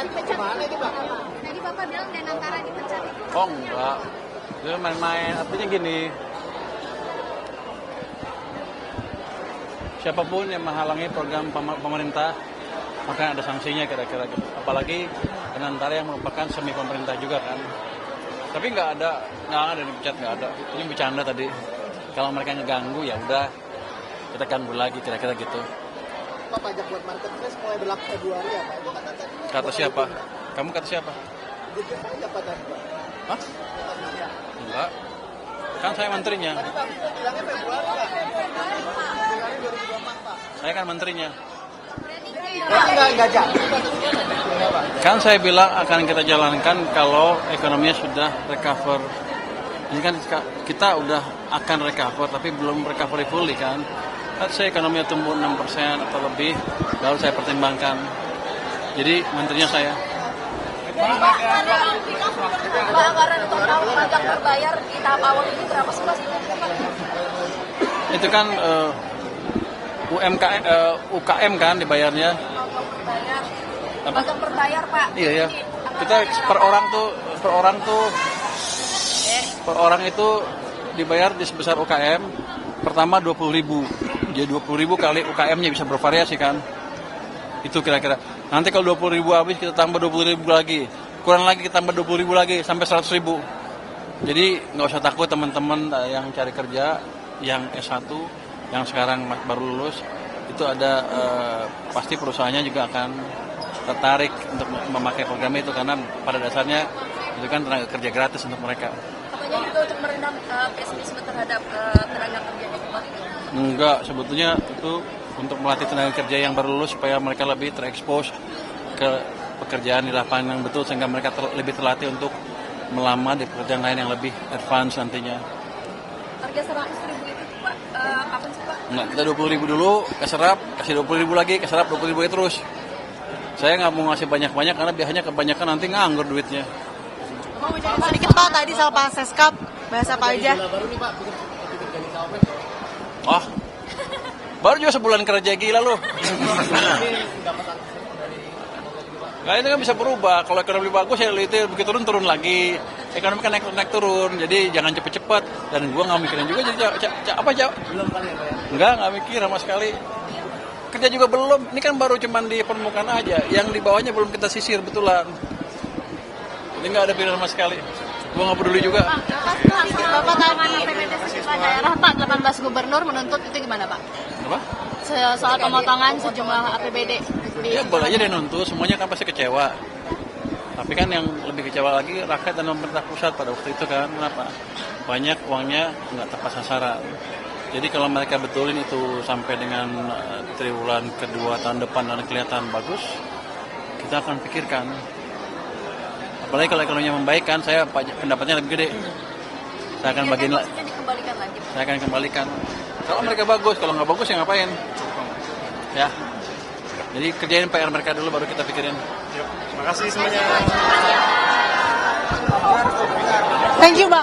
dipecat mana ini Pak? Tadi Bapak bilang Danantara dipecat itu. Oh enggak, itu main-main. Artinya gini, siapapun yang menghalangi program pemerintah, maka ada sanksinya kira-kira. Apalagi Danantara yang merupakan semi pemerintah juga kan. Tapi nggak ada dipecat, nggak ada. Ini bercanda tadi. Kalau mereka ngeganggu ya udah kita ganggu lagi kira-kira gitu. Pak, pajak buat marketplace mulai berlaku Februari ya Pak? Itu kata tadi. Kata siapa? Kamu kata siapa? Jadi aja Pak tadi Pak. Hah? Enggak. Kan saya menterinya. Tadi Pak bilangnya Februari Pak. Februari 2024 Pak. Saya kan menterinya. Enggak jadi. Kan saya bilang akan kita jalankan kalau ekonominya sudah recover. Ini kan kita udah akan recover tapi belum recovery fully kan. Saya ekonominya tumbuh 6% atau lebih, baru saya pertimbangkan. Jadi menterinya saya. Pak, anggaran total pajak berbayar di tahap awal ini berapa sih Pak? Itu kan UKM kan dibayarnya. Pajak berbayar Pak. Iya ya. Kita per orang itu dibayar di sebesar UKM pertama 20.000. Jadi 20.000 kali UKM-nya bisa bervariasi kan. Itu kira-kira. Nanti kalau 20.000 habis kita tambah 20.000 lagi. Kurang lagi kita tambah 20.000 lagi sampai 100.000. Jadi nggak usah takut teman-teman yang cari kerja, yang S1, yang sekarang baru lulus, itu ada pasti perusahaannya juga akan tertarik untuk memakai program itu karena pada dasarnya itu kan tenaga kerja gratis untuk mereka. Apanya juga untuk meredam pesimisme terhadap tenaga kerja itu Pak? Enggak, sebetulnya itu untuk melatih tenaga kerja yang baru lulus supaya mereka lebih terekspos ke pekerjaan di lapangan yang betul sehingga mereka lebih terlatih untuk melamar di pekerjaan lain yang lebih advance nantinya. Harga 100.000 itu Pak, kapan sih Pak? Enggak, kita 20.000 dulu, keserap, kasih 20.000 lagi, keserap 20.000 terus. Saya nggak mau ngasih banyak-banyak karena biasanya kebanyakan nanti nganggur duitnya. Mau bicara sedikit Pak, tadi soal Pak Seskap, bahasa apa aja? Baru nih Pak, bikin cawapres. Oh, baru juga sebulan kerja gila loh. Nah itu kan bisa berubah. Kalau ekonomi bagus ya itu begitu turun lagi. Ekonomi kan naik turun. Jadi jangan cepet-cepet. Dan gua nggak mikirin juga. Jadi apa jawab? Belum kali ya Pak ya? Nggak mikir sama sekali. Kerja juga belum. Ini kan baru cuman di permukaan aja. Yang di bawahnya belum kita sisir betulan. Ini nggak ada pilihan sama sekali. Gua nggak peduli juga. Bapak tadi APBD sejumlah daerah Pak, 18 gubernur menuntut itu gimana Pak? Apa? Soal pemotongan sejumlah APBD. Ya boleh aja dia nuntut. Semuanya kan pasti kecewa. Tapi kan yang lebih kecewa lagi rakyat dan pemerintah pusat pada waktu itu kan. Kenapa? Banyak uangnya nggak tepat sasaran. Jadi kalau mereka betulin itu sampai dengan triwulan kedua tahun depan dan kelihatan bagus, kita akan pikirkan. Apalagi kalau ekonominya membaik kan, saya pendapatnya lebih gede. Saya akan bagiin lagi. Dikembalikan lagi. Saya akan kembalikan. Kalau mereka bagus, kalau nggak bagus ya ngapain? Ya. Jadi kerjain PR mereka dulu baru kita pikirin. Terima kasih semuanya. Thank you Bang.